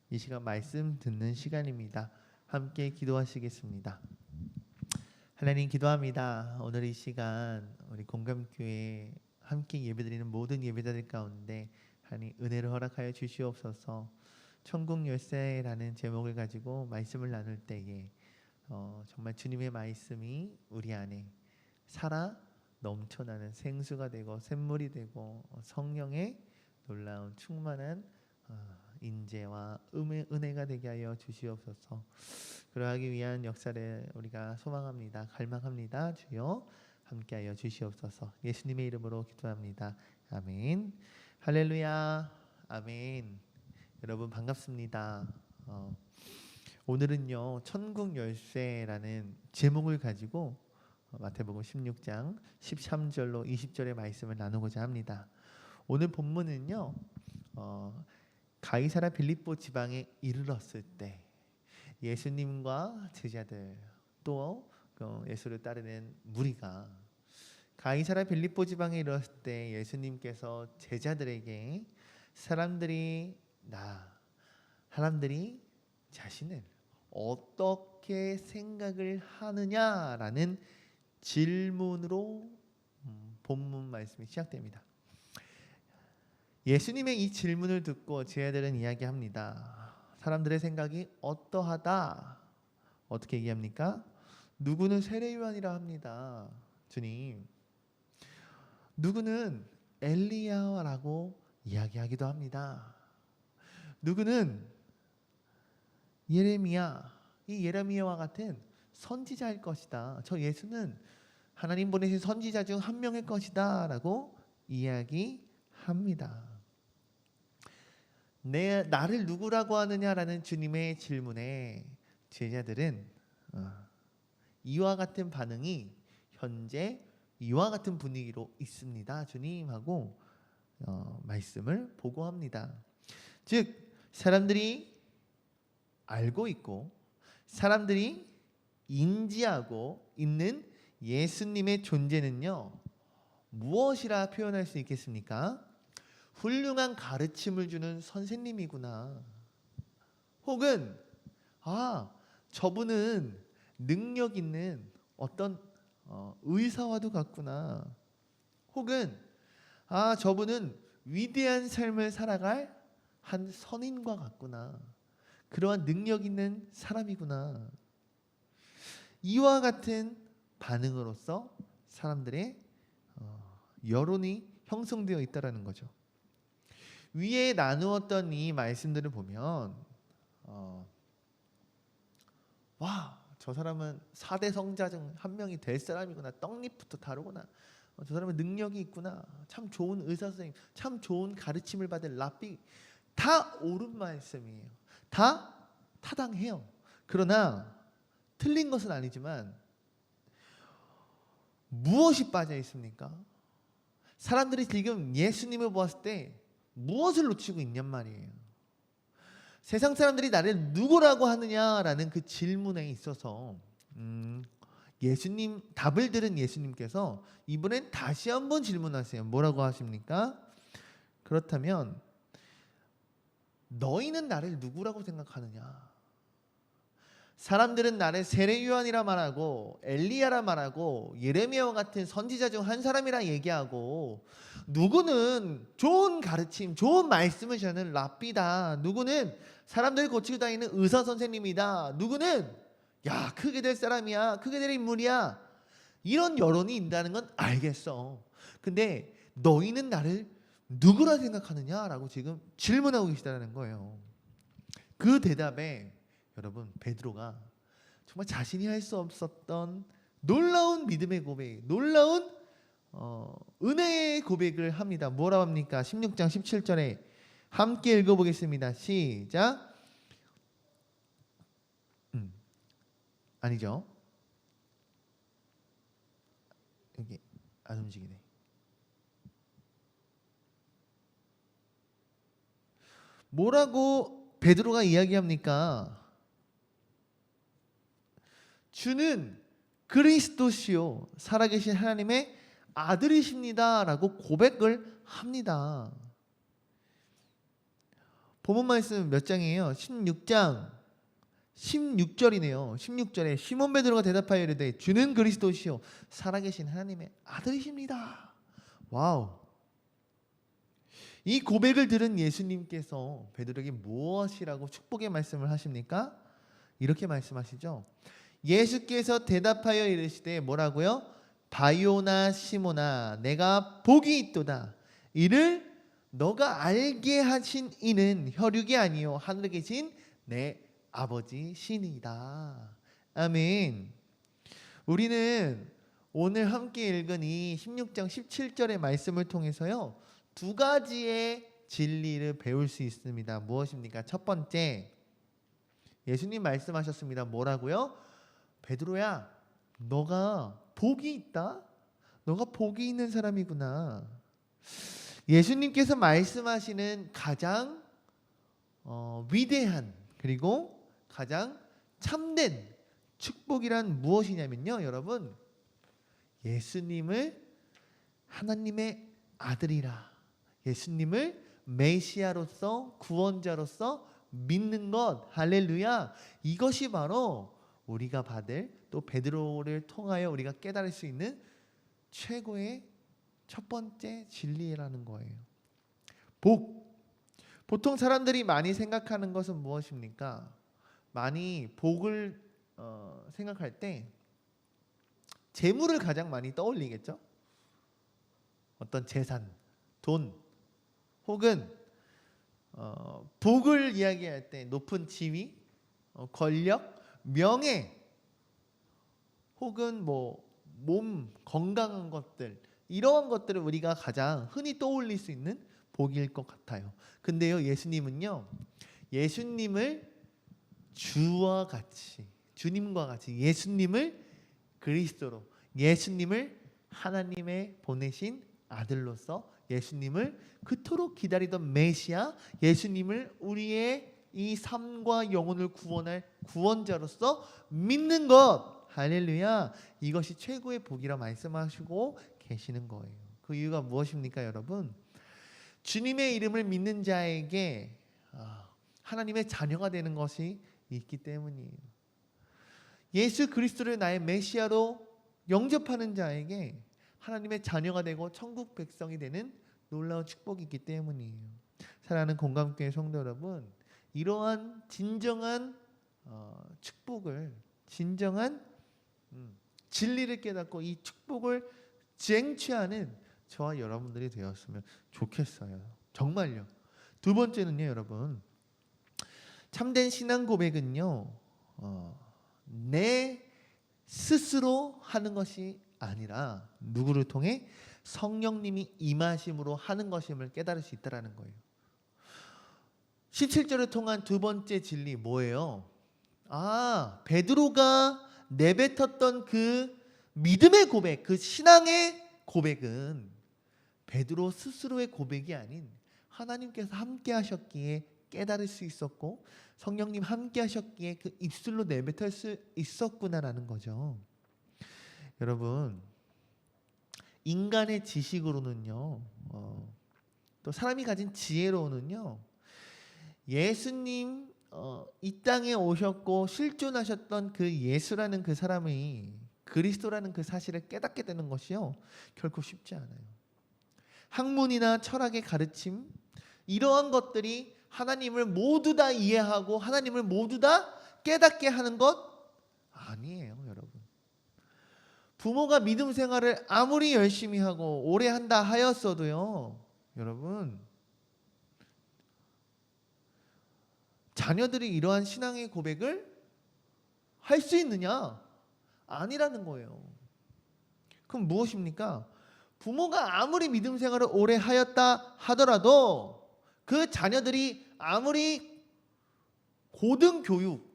이 시간 말씀 듣는 시간입니다. 함께 기도하시겠습니다. 하나님 기도합니다. 오늘 이 시간 우리 공감교회 함께 예배드리는 모든 예배자들 가운데 하나님 은혜를 허락하여 주시옵소서. 천국 열쇠라는 제목을 가지고 말씀을 나눌 때에 정말 주님의 말씀이 우리 안에 살아 넘쳐나는 생수가 되고 샘물이 되고 성령의 놀라운 충만한 인재와 은혜가 되게 하여 주시옵소서. 그러하기 위한 역사를 우리가 소망합니다. 갈망합니다. 주여 함께하여 주시옵소서. 예수님의 이름으로 기도합니다. 아멘. 할렐루야. 아멘. 여러분 반갑습니다. 오늘은요 천국 열쇠라는 제목을 가지고 마태복음 16장 13절로 20절의 말씀을 나누고자 합니다. 오늘 본문은요 가이사랴 빌립보 지방에 이르렀을 때 예수님과 제자들 또 예수를 따르는 무리가 가이사랴 빌립보 지방에 이르렀을 때 예수님께서 제자들에게 사람들이 자신을 어떻게 생각을 하느냐라는 질문으로 본문 말씀이 시작됩니다. 예수님의 이 질문을 듣고 제자들은 이야기합니다. 사람들의 생각이 어떠하다. 어떻게 얘기합니까? 누구는 세례요한이라 합니다. 주님. 누구는 엘리야라고 이야기하기도 합니다. 누구는 예레미야, 이 예레미야와 같은 선지자일 것이다. 저 예수는 하나님 보내신 선지자 중 한 명일 것이다 라고 이야기합니다. 나를 누구라고 하느냐라는 주님의 질문에 제자들은 이와 같은 반응이 현재 이와 같은 분위기로 있습니다. 주님 하고 말씀을 보고합니다. 즉 사람들이 알고 있고 사람들이 인지하고 있는 예수님의 존재는요 무엇이라 표현할 수 있겠습니까? 훌륭한 가르침을 주는 선생님이구나. 혹은 저분은 능력 있는 어떤 의사와도 같구나. 혹은 저분은 위대한 삶을 살아갈 한 선인과 같구나. 그러한 능력 있는 사람이구나. 이와 같은 반응으로서 사람들의 여론이 형성되어 있다라는 거죠. 위에 나누었던 이 말씀들을 보면 저 사람은 4대 성자 중 한 명이 될 사람이구나. 떡잎부터 다르구나. 저 사람은 능력이 있구나. 참 좋은 의사 선생님, 참 좋은 가르침을 받을 랍비. 다 옳은 말씀이에요. 다 타당해요. 그러나 틀린 것은 아니지만 무엇이 빠져 있습니까? 사람들이 지금 예수님을 보았을 때 무엇을 놓치고 있냔 말이에요. 세상 사람들이 나를 누구라고 하느냐라는 그 질문에 있어서 예수님 답을 들은 예수님께서 이번엔 다시 한번 질문하세요. 뭐라고 하십니까? 그렇다면 너희는 나를 누구라고 생각하느냐? 사람들은 나를 세례요한이라 말하고 엘리야라 말하고 예레미야와 같은 선지자 중 한 사람이라 얘기하고 누구는 좋은 가르침, 좋은 말씀을 전하는 랍비다. 누구는 사람들 고치고 다니는 의사 선생님이다. 누구는 크게 될 사람이야. 크게 될 인물이야. 이런 여론이 있다는 건 알겠어. 근데 너희는 나를 누구라 생각하느냐라고 지금 질문하고 계시다는 거예요. 그 대답에 여러분 베드로가 정말 자신이 할 수 없었던 놀라운 믿음의 고백, 놀라운 은혜의 고백을 합니다. 뭐라고 합니까? 16장 17절에 함께 읽어보겠습니다. 시작. 아니죠. 여기 안 움직이네. 뭐라고 베드로가 이야기합니까? 주는 그리스도시요 살아계신 하나님의 아들이십니다 라고 고백을 합니다. 본문 말씀 몇 장이에요? 16장 16절이네요. 16절에 시몬 베드로가 대답하여 이르되 주는 그리스도시요 살아계신 하나님의 아들이십니다. 와우. 이 고백을 들은 예수님께서 베드로에게 무엇이라고 축복의 말씀을 하십니까? 이렇게 말씀하시죠. 예수께서 대답하여 이르시되 뭐라고요? 바요나 시몬아 내가 복이 있도다. 이를 너가 알게 하신 이는 혈육이 아니요 하늘에 계신 내 아버지 신이다. 아멘. 우리는 오늘 함께 읽은 이 16장 17절의 말씀을 통해서요. 두 가지의 진리를 배울 수 있습니다. 무엇입니까? 첫 번째, 예수님 말씀하셨습니다. 뭐라고요? 베드로야, 너가 복이 있다. 너가 복이 있는 사람이구나. 예수님께서 말씀하시는 가장 위대한 그리고 가장 참된 축복이란 무엇이냐면요, 여러분, 예수님을 하나님의 아들이라, 예수님을 메시아로서 구원자로서 믿는 것, 할렐루야. 이것이 바로 우리가 받을, 또 베드로를 통하여 우리가 깨달을 수 있는 최고의 첫 번째 진리라는 거예요. 복. 보통 사람들이 많이 생각하는 것은 무엇입니까? 많이 복을 생각할 때 재물을 가장 많이 떠올리겠죠? 어떤 재산, 돈, 혹은 복을 이야기할 때 높은 지위, 권력, 명예, 혹은 몸 건강한 것들, 이러한 것들을 우리가 가장 흔히 떠올릴 수 있는 복일 것 같아요. 근데요, 예수님은요, 예수님을 주와 같이, 주님과 같이 예수님을 그리스도로, 예수님을 하나님의 보내신 아들로서, 예수님을 그토록 기다리던 메시아, 예수님을 우리의 이 삶과 영혼을 구원할 구원자로서 믿는 것, 할렐루야. 이것이 최고의 복이라 말씀하시고 계시는 거예요. 그 이유가 무엇입니까, 여러분? 주님의 이름을 믿는 자에게 하나님의 자녀가 되는 것이 있기 때문이에요. 예수 그리스도를 나의 메시아로 영접하는 자에게 하나님의 자녀가 되고 천국 백성이 되는 놀라운 축복이 있기 때문이에요. 사랑하는 공감교회 성도 여러분, 이러한 진정한 축복을, 진정한 진리를 깨닫고 이 축복을 쟁취하는 저와 여러분들이 되었으면 좋겠어요. 정말요. 두 번째는요, 여러분, 참된 신앙 고백은요, 내 스스로 하는 것이 아니라 누구를 통해 성령님이 임하심으로 하는 것임을 깨달을 수 있다는 거예요. 17절을 통한 두 번째 진리 뭐예요? 베드로가 내뱉었던 그 믿음의 고백, 그 신앙의 고백은 베드로 스스로의 고백이 아닌 하나님께서 함께 하셨기에 깨달을 수 있었고, 성령님 함께 하셨기에 그 입술로 내뱉을 수 있었구나라는 거죠. 여러분, 인간의 지식으로는요, 또 사람이 가진 지혜로는요, 예수님 이 땅에 오셨고 실존하셨던 그 예수라는 그 사람이 그리스도라는 그 사실을 깨닫게 되는 것이요, 결코 쉽지 않아요. 학문이나 철학의 가르침, 이러한 것들이 하나님을 모두 다 이해하고 하나님을 모두 다 깨닫게 하는 것 아니에요, 여러분. 부모가 믿음 생활을 아무리 열심히 하고 오래 한다 하였어도요, 여러분, 자녀들이 이러한 신앙의 고백을 할 수 있느냐? 아니라는 거예요. 그럼 무엇입니까? 부모가 아무리 믿음 생활을 오래 하였다 하더라도 그 자녀들이 아무리 고등 교육,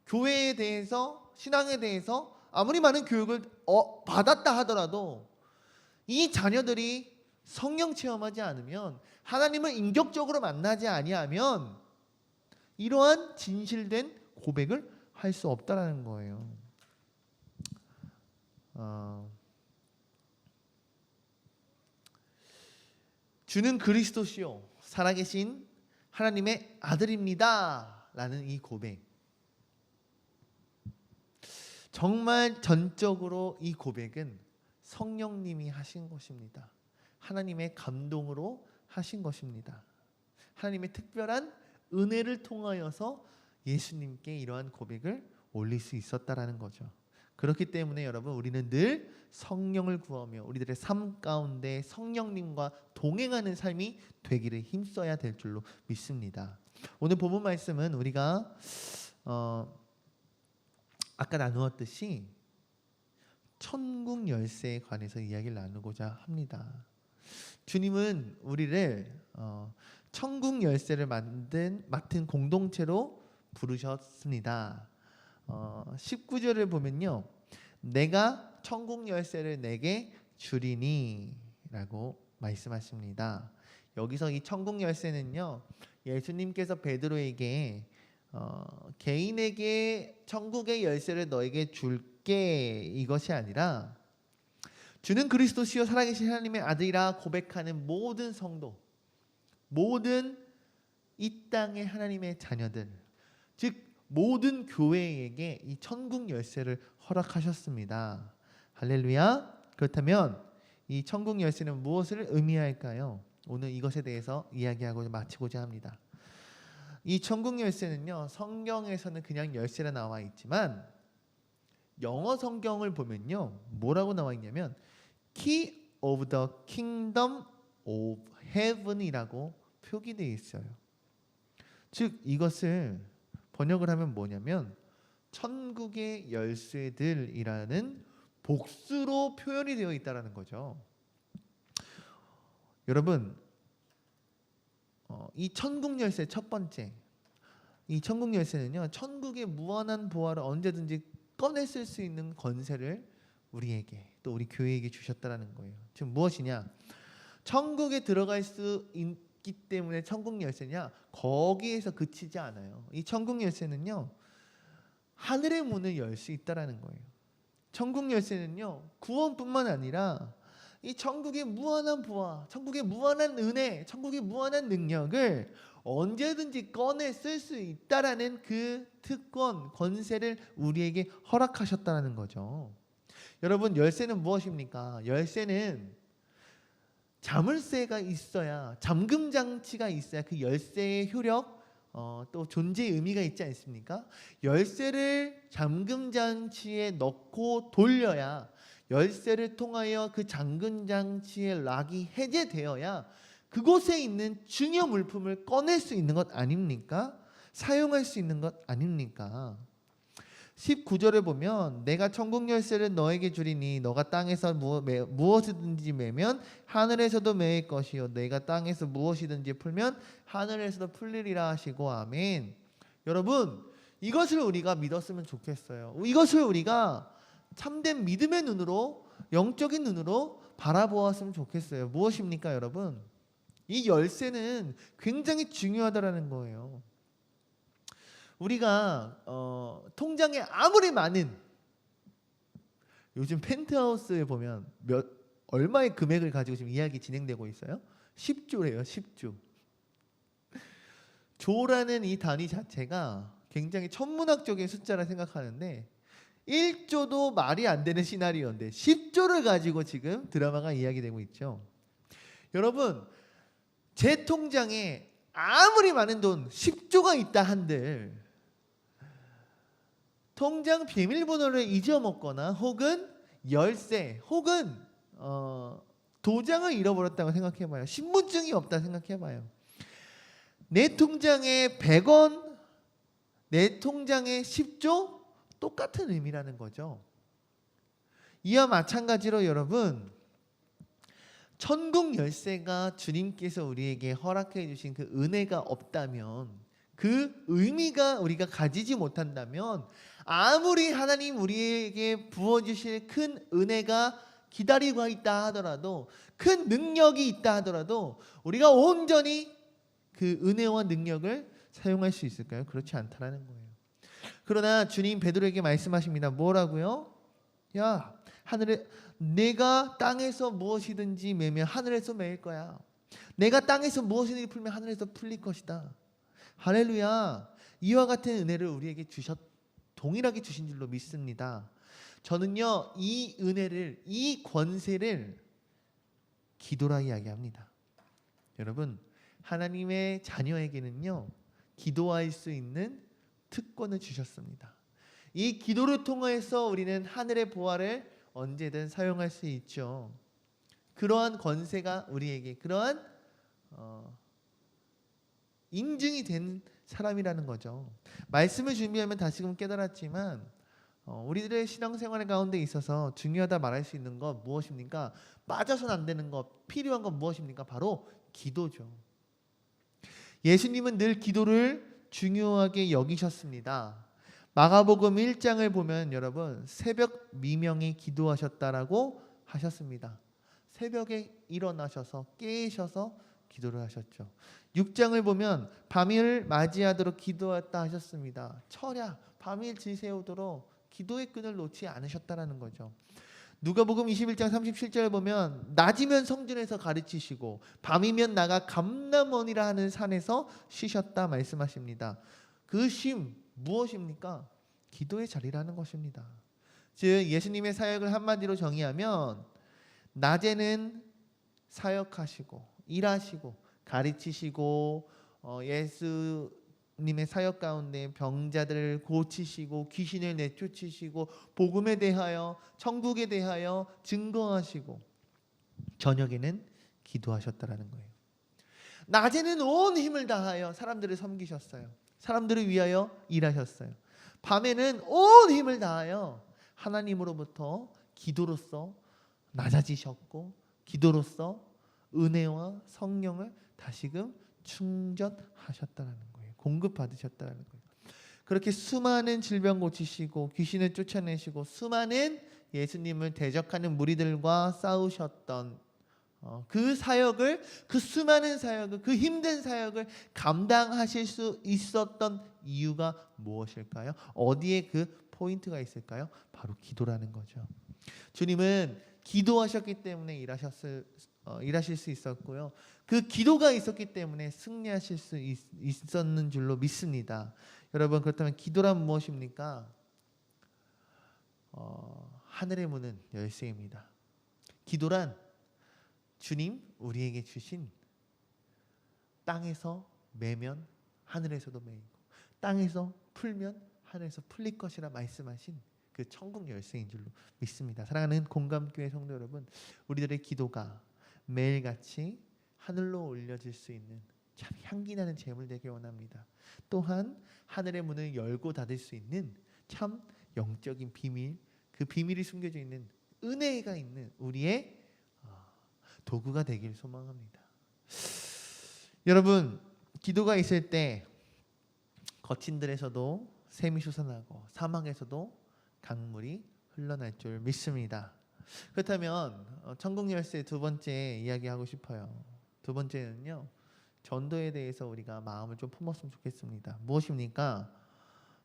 교회에 대해서, 신앙에 대해서 아무리 많은 교육을 받았다 하더라도 이 자녀들이 성령 체험하지 않으면, 하나님을 인격적으로 만나지 아니하면 이러한 진실된 고백을 할 수 없다라는 거예요. 주는 그리스도시요 살아계신 하나님의 아들입니다 라는 이 고백, 정말 전적으로 이 고백은 성령님이 하신 것입니다. 하나님의 감동으로 하신 것입니다. 하나님의 특별한 은혜를 통하여서 예수님께 이러한 고백을 올릴 수 있었다라는 거죠. 그렇기 때문에 여러분, 우리는 늘 성령을 구하며 우리들의 삶 가운데 성령님과 동행하는 삶이 되기를 힘써야 될 줄로 믿습니다. 오늘 본문 말씀은 우리가 아까 나누었듯이 천국 열쇠에 관해서 이야기를 나누고자 합니다. 주님은 우리를 천국 열쇠를 맡은 공동체로 부르셨습니다. 19절을 보면요, 내가 천국 열쇠를 내게 주리니 라고 말씀하십니다. 여기서 이 천국 열쇠는요, 예수님께서 베드로에게 개인에게 천국의 열쇠를 너에게 줄게, 이것이 아니라 주는 그리스도시요 살아계신 하나님의 아들이라 고백하는 모든 성도, 모든 이 땅의 하나님의 자녀들, 즉 모든 교회에게 이 천국 열쇠를 허락하셨습니다. 할렐루야. 그렇다면 이 천국 열쇠는 무엇을 의미할까요? 오늘 이것에 대해서 이야기하고 마치고자 합니다. 이 천국 열쇠는요, 성경에서는 그냥 열쇠라 나와 있지만 영어 성경을 보면요, 뭐라고 나와 있냐면 Key of the Kingdom of Heaven이라고 표기되어 있어요. 즉 이것을 번역을 하면 뭐냐면 천국의 열쇠들이라는 복수로 표현이 되어 있다는 거죠. 여러분, 이 천국 열쇠 첫 번째, 이 천국 열쇠는요, 천국의 무한한 보화를 언제든지 꺼내 쓸 수 있는 권세를 우리에게, 또 우리 교회에게 주셨다는 거예요. 지금 무엇이냐? 천국에 들어갈 수 있기 때문에 천국 열쇠냐? 거기에서 그치지 않아요. 이 천국 열쇠는요, 하늘의 문을 열 수 있다는 거예요. 천국 열쇠는요, 구원뿐만 아니라 이 천국의 무한한 보화, 천국의 무한한 은혜, 천국의 무한한 능력을 언제든지 꺼내 쓸 수 있다라는 그 특권, 권세를 우리에게 허락하셨다는 거죠. 여러분, 열쇠는 무엇입니까? 열쇠는 자물쇠가 있어야, 잠금 장치가 있어야 그 열쇠의 효력, 또 존재의 의미가 있지 않습니까? 열쇠를 잠금 장치에 넣고 돌려야, 열쇠를 통하여 그 잠금 장치의 락이 해제되어야 그곳에 있는 중요 물품을 꺼낼 수 있는 것 아닙니까? 사용할 수 있는 것 아닙니까? 19절에 보면 내가 천국 열쇠를 너에게 주리니 너가 땅에서 무엇이든지 매면 하늘에서도 매일 것이요 내가 땅에서 무엇이든지 풀면 하늘에서도 풀리리라 하시고, 아멘. 여러분, 이것을 우리가 믿었으면 좋겠어요. 이것을 우리가 참된 믿음의 눈으로, 영적인 눈으로 바라보았으면 좋겠어요. 무엇입니까, 여러분? 이 열쇠는 굉장히 중요하다라는 거예요. 우리가 통장에 아무리 많은, 요즘 펜트하우스에 보면 얼마의 금액을 가지고 지금 이야기 진행되고 있어요? 10조래요. 10조. 조라는 이 단위 자체가 굉장히 천문학적인 숫자라 생각하는데 1조도 말이 안 되는 시나리오인데 10조를 가지고 지금 드라마가 이야기되고 있죠. 여러분, 제 통장에 아무리 많은 돈 10조가 있다 한들 통장 비밀번호를 잊어먹거나 혹은 열쇠 혹은 도장을 잃어버렸다고 생각해봐요. 신분증이 없다 생각해봐요. 내 통장에 100원, 내 통장에 10조, 똑같은 의미라는 거죠. 이와 마찬가지로 여러분, 천국 열쇠가 주님께서 우리에게 허락해 주신 그 은혜가 없다면, 그 의미가 우리가 가지지 못한다면, 아무리 하나님 우리에게 부어주실 큰 은혜가 기다리고 있다 하더라도, 큰 능력이 있다 하더라도 우리가 온전히 그 은혜와 능력을 사용할 수 있을까요? 그렇지 않다라는 거예요. 그러나 주님 베드로에게 말씀하십니다. 뭐라고요? 야, 하늘에 내가 땅에서 무엇이든지 매면 하늘에서 매일 거야. 내가 땅에서 무엇이든지 풀면 하늘에서 풀릴 것이다. 할렐루야. 이와 같은 은혜를 우리에게 동일하게 주신 줄로 믿습니다. 저는요, 이 은혜를, 이 권세를 기도라 이야기합니다. 여러분, 하나님의 자녀에게는요, 기도할 수 있는 특권을 주셨습니다. 이 기도를 통해서 우리는 하늘의 보화를 언제든 사용할 수 있죠. 그러한 권세가 우리에게, 그러한 인증이 된 사람이라는 거죠. 말씀을 준비하면 다시금 깨달았지만 우리들의 신앙생활 가운데 있어서 중요하다 말할 수 있는 것 무엇입니까? 빠져서는 안 되는 것, 필요한 것 무엇입니까? 바로 기도죠. 예수님은 늘 기도를 중요하게 여기셨습니다. 마가복음 1장을 보면 여러분, 새벽 미명에 기도하셨다라고 하셨습니다. 새벽에 일어나셔서 깨셔서 기도를 하셨죠. 6장을 보면 밤을 맞이하도록 기도했다 하셨습니다. 철야 밤일 지새우도록 기도의 끈을 놓지 않으셨다라는 거죠. 누가복음 21장 37절을 보면 낮이면 성전에서 가르치시고 밤이면 나가 감람원이라 하는 산에서 쉬셨다 말씀하십니다. 그 쉼 무엇입니까? 기도의 자리라는 것입니다. 즉 예수님의 사역을 한마디로 정의하면 낮에는 사역하시고 일하시고 가르치시고 예수님의 사역 가운데 병자들을 고치시고 귀신을 내쫓으시고 복음에 대하여 천국에 대하여 증거하시고 저녁에는 기도하셨다라는 거예요. 낮에는 온 힘을 다하여 사람들을 섬기셨어요. 사람들을 위하여 일하셨어요. 밤에는 온 힘을 다하여 하나님으로부터 기도로서 낮아지셨고 기도로서 은혜와 성령을 다시금 충전하셨다는 거예요. 공급받으셨다는 거예요. 그렇게 수많은 질병 고치시고 귀신을 쫓아내시고 수많은 예수님을 대적하는 무리들과 싸우셨던 그 사역을, 그 수많은 사역을, 그 힘든 사역을 감당하실 수 있었던 이유가 무엇일까요? 어디에 그 포인트가 있을까요? 바로 기도라는 거죠. 주님은 기도하셨기 때문에 일하실 수 있었고요. 그 기도가 있었기 때문에 승리하실 수 있었는 줄로 믿습니다. 여러분, 그렇다면 기도란 무엇입니까? 하늘의 문은 열쇠입니다. 기도란 주님 우리에게 주신 땅에서 매면 하늘에서도 매이고 땅에서 풀면 하늘에서 풀릴 것이라 말씀하신 그 천국 열쇠인 줄로 믿습니다. 사랑하는 공감교회 성도 여러분, 우리들의 기도가 매일같이 하늘로 올려질 수 있는 참 향기나는 제물 되길 원합니다. 또한 하늘의 문을 열고 닫을 수 있는 참 영적인 비밀, 그 비밀이 숨겨져 있는 은혜가 있는 우리의 도구가 되길 소망합니다. 여러분, 기도가 있을 때 거친 들에서도 샘이 솟아나고 사막에서도 강물이 흘러날 줄 믿습니다. 그렇다면 천국 열쇠 두 번째 이야기하고 싶어요. 두 번째는요, 전도에 대해서 우리가 마음을 좀 품었으면 좋겠습니다. 무엇입니까?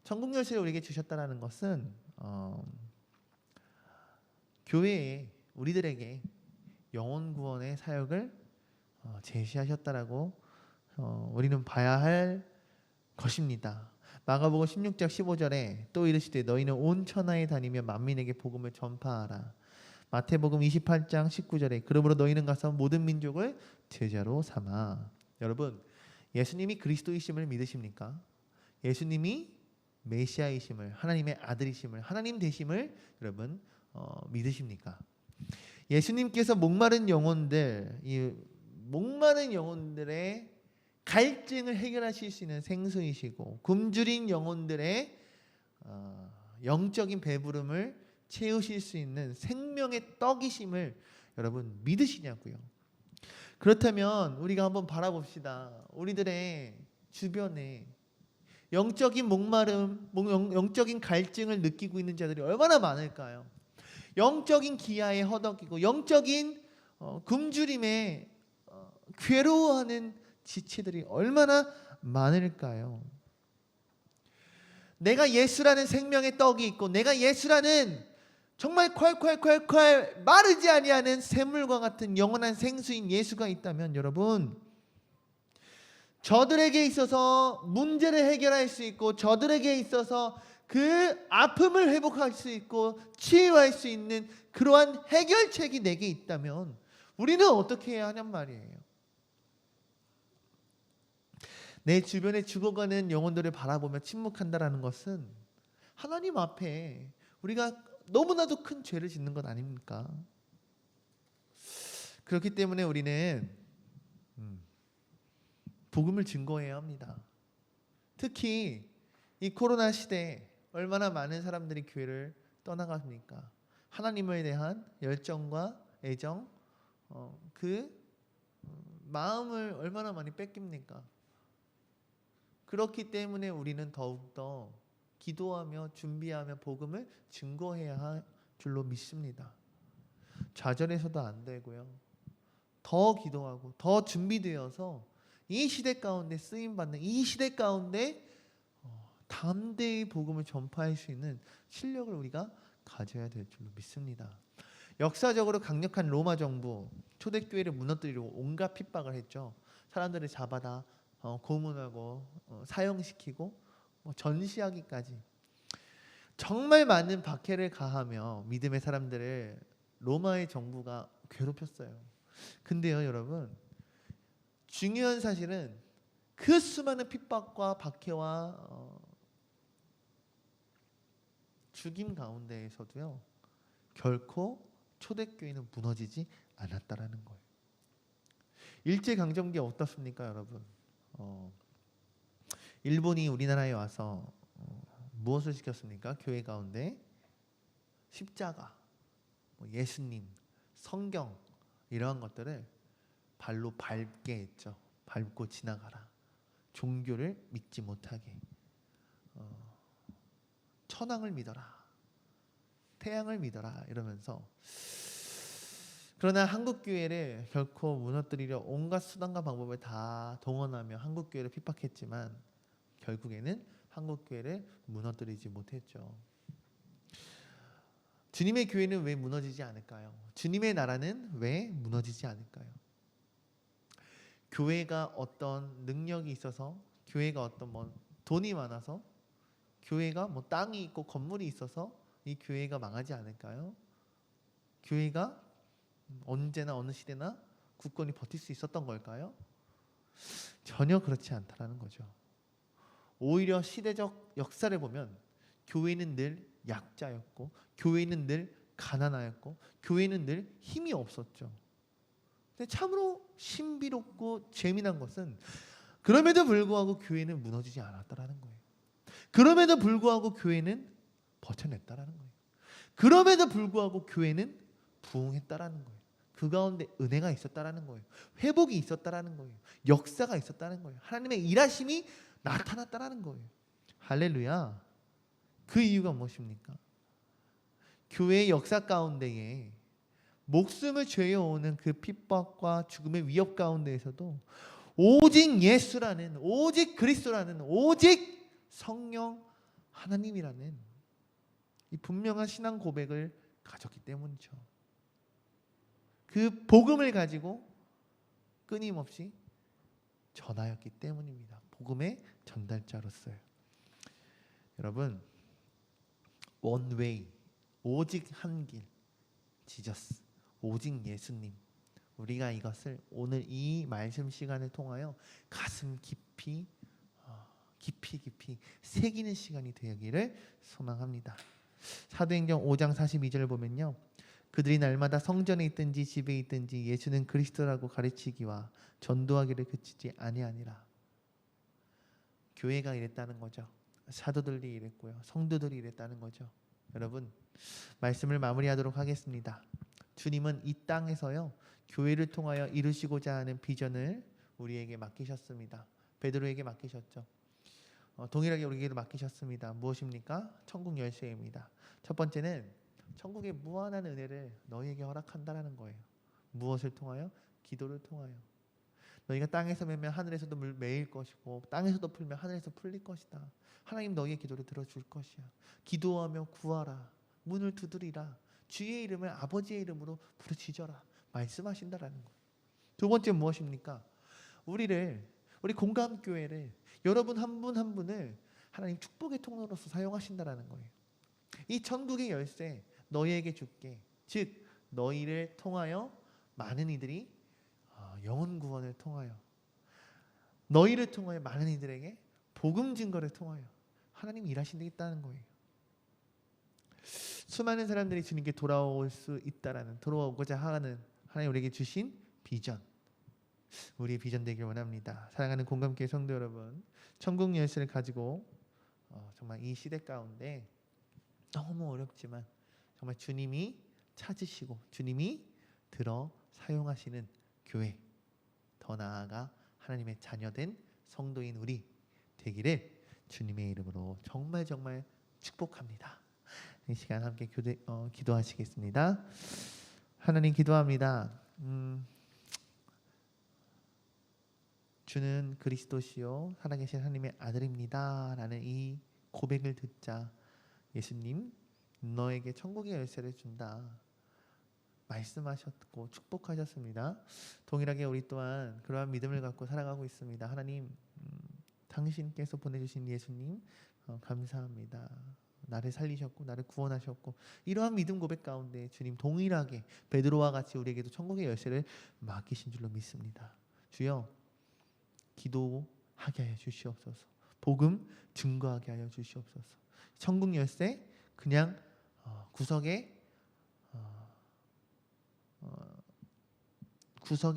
천국 열쇠를 우리에게 주셨다는 것은 교회에 우리들에게 영혼 구원의 사역을 제시하셨다라고 우리는 봐야 할 것입니다. 마가복음 16장 15절에 또 이르시되 너희는 온 천하에 다니며 만민에게 복음을 전파하라. 마태복음 28장 19절에 그러므로 너희는 가서 모든 민족을 제자로 삼아. 여러분, 예수님이 그리스도이심을 믿으십니까? 예수님이 메시아이심을, 하나님의 아들이심을, 하나님 되심을 여러분 믿으십니까? 예수님께서 목마른 영혼들, 이 목마른 영혼들의 갈증을 해결하실 수 있는 생수이시고 굶주린 영혼들의 영적인 배부름을 채우실 수 있는 생명의 떡이심을 여러분 믿으시냐고요. 그렇다면 우리가 한번 바라봅시다. 우리들의 주변에 영적인 목마름, 영적인 갈증을 느끼고 있는 자들이 얼마나 많을까요? 영적인 기아에 허덕이고 영적인 굶주림에 괴로워하는 지체들이 얼마나 많을까요? 내가 예수라는 생명의 떡이 있고 내가 예수라는 정말 콸콸콸콸 마르지 아니하는 샘물과 같은 영원한 생수인 예수가 있다면 여러분, 저들에게 있어서 문제를 해결할 수 있고 저들에게 있어서 그 아픔을 회복할 수 있고 치유할 수 있는 그러한 해결책이 내게 있다면 우리는 어떻게 해야 하냔 말이에요. 내 주변에 죽어가는 영혼들을 바라보며 침묵한다라는 것은 하나님 앞에 우리가 너무나도 큰 죄를 짓는 것 아닙니까? 그렇기 때문에 우리는 복음을 증거해야 합니다. 특히 이 코로나 시대에 얼마나 많은 사람들이 교회를 떠나갑니까? 하나님에 대한 열정과 애정, 그 마음을 얼마나 많이 뺏깁니까? 그렇기 때문에 우리는 더욱더 기도하며 준비하며 복음을 증거해야 할 줄로 믿습니다. 좌절해서도 안 되고요. 더 기도하고 더 준비되어서 이 시대 가운데 쓰임받는 이 시대 가운데 담대히 복음을 전파할 수 있는 실력을 우리가 가져야 될 줄로 믿습니다. 역사적으로 강력한 로마 정부 초대교회를 무너뜨리려고 온갖 핍박을 했죠. 사람들을 잡아다 고문하고 사형시키고 전시하기까지 정말 많은 박해를 가하며 믿음의 사람들을 로마의 정부가 괴롭혔어요. 근데요 여러분, 중요한 사실은 그 수많은 핍박과 박해와 죽임 가운데에서도요 결코 초대교회는 무너지지 않았다라는 거예요. 일제강점기 어떻습니까 여러분? 일본이 우리나라에 와서 무엇을 시켰습니까? 교회 가운데 십자가, 예수님, 성경 이러한 것들을 발로 밟게 했죠. 밟고 지나가라. 종교를 믿지 못하게. 천황을 믿어라. 태양을 믿어라. 이러면서 그러나 한국교회를 결코 무너뜨리려 온갖 수단과 방법을 다 동원하며 한국교회를 핍박했지만 결국에는 한국교회를 무너뜨리지 못했죠. 주님의 교회는 왜 무너지지 않을까요? 주님의 나라는 왜 무너지지 않을까요? 교회가 어떤 능력이 있어서, 교회가 어떤 돈이 많아서, 교회가 땅이 있고 건물이 있어서 이 교회가 망하지 않을까요? 교회가 언제나 어느 시대나 굳건히 버틸 수 있었던 걸까요? 전혀 그렇지 않다라는 거죠. 오히려 시대적 역사를 보면 교회는 늘 약자였고, 교회는 늘 가난하였고, 교회는 늘 힘이 없었죠. 근데 참으로 신비롭고 재미난 것은 그럼에도 불구하고 교회는 무너지지 않았다라는 거예요. 그럼에도 불구하고 교회는 버텨냈다라는 거예요. 그럼에도 불구하고 교회는 부흥했다라는 거예요. 그 가운데 은혜가 있었다라는 거예요. 회복이 있었다라는 거예요. 역사가 있었다는 거예요. 하나님의 일하심이 나타났다라는 거예요. 할렐루야. 그 이유가 무엇입니까? 교회의 역사 가운데에 목숨을 죄어오는 그 핍박과 죽음의 위협 가운데에서도 오직 예수라는, 오직 그리스도라는, 오직 성령 하나님이라는 이 분명한 신앙 고백을 가졌기 때문이죠. 그 복음을 가지고 끊임없이 전하였기 때문입니다. 복음의 전달자로서요. 여러분, one way, 오직 한 길, 지저스, 오직 예수님. 우리가 이것을 오늘 이 말씀 시간을 통하여 가슴 깊이 새기는 시간이 되기를 소망합니다. 사도행전 5장 42절을 보면요, 그들이 날마다 성전에 있든지 집에 있든지 예수는 그리스도라고 가르치기와 전도하기를 그치지 아니하니라. 교회가 이랬다는 거죠. 사도들이 이랬고요, 성도들이 이랬다는 거죠. 여러분, 말씀을 마무리하도록 하겠습니다. 주님은 이 땅에서요 교회를 통하여 이루시고자 하는 비전을 우리에게 맡기셨습니다. 베드로에게 맡기셨죠. 동일하게 우리에게도 맡기셨습니다. 무엇입니까? 천국 열쇠입니다. 첫 번째는 천국의 무한한 은혜를 너희에게 허락한다라는 거예요. 무엇을 통하여? 기도를 통하여. 너희가 땅에서 매면 하늘에서도 매일 것이고 땅에서도 풀면 하늘에서 풀릴 것이다. 하나님 너희의 기도를 들어줄 것이야. 기도하며 구하라. 문을 두드리라. 주의 이름을 아버지의 이름으로 부르짖어라. 말씀하신다라는 거예요. 두 번째 무엇입니까? 우리를 우리 공감교회를 여러분 한 분 한 분을 하나님 축복의 통로로서 사용하신다라는 거예요. 이 천국의 열쇠 너희에게 줄게. 즉 너희를 통하여 많은 이들이 영혼 구원을 통하여, 너희를 통하여 많은 이들에게 복음 증거를 통하여 하나님이 일하신다는 거예요. 수많은 사람들이 주님께 돌아올 수 있다라는, 돌아오고자 하는 하나님 우리에게 주신 비전, 우리의 비전 되길 원합니다. 사랑하는 공감교회 성도 여러분, 천국 열쇠를 가지고 정말 이 시대 가운데 너무 어렵지만 정말 주님이 찾으시고 주님이 들어 사용하시는 교회, 더 나아가 하나님의 자녀된 성도인 우리 되기를 주님의 이름으로 정말 축복합니다. 이 시간 함께 기도하시겠습니다. 하나님 기도합니다. 주는 그리스도시요 살아계신 하나님의 아들입니다 라는 이 고백을 듣자 예수님 너에게 천국의 열쇠를 준다 말씀하셨고 축복하셨습니다. 동일하게 우리 또한 그러한 믿음을 갖고 살아가고 있습니다. 하나님 당신께서 보내주신 예수님 감사합니다. 나를 살리셨고 나를 구원하셨고, 이러한 믿음 고백 가운데 주님 동일하게 베드로와 같이 우리에게도 천국의 열쇠를 맡기신 줄로 믿습니다. 주여 기도하게 하여 주시옵소서. 복음 증거하게 하여 주시옵소서. 천국 열쇠 그냥 구석에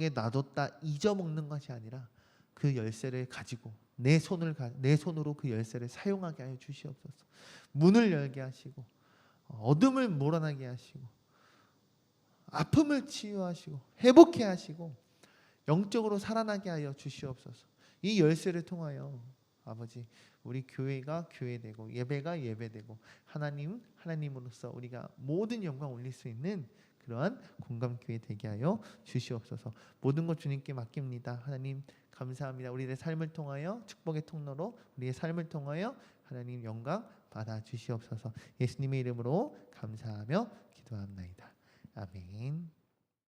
놔뒀다 잊어먹는 것이 아니라 그 열쇠를 가지고 내 손으로 그 열쇠를 사용하게 하여 주시옵소서. 문을 열게 하시고 어둠을 몰아나게 하시고 아픔을 치유하시고 회복해 하시고 영적으로 살아나게 하여 주시옵소서. 이 열쇠를 통하여 아버지 우리 교회가 교회되고 예배가 예배되고 하나님으로서 우리가 모든 영광 올릴 수 있는 그러한 공감교회 되게 하여 주시옵소서. 모든 것 주님께 맡깁니다. 하나님 감사합니다. 우리의 삶을 통하여 축복의 통로로 우리의 삶을 통하여 하나님 영광 받아 주시옵소서. 예수님의 이름으로 감사하며 기도합나이다. 아멘.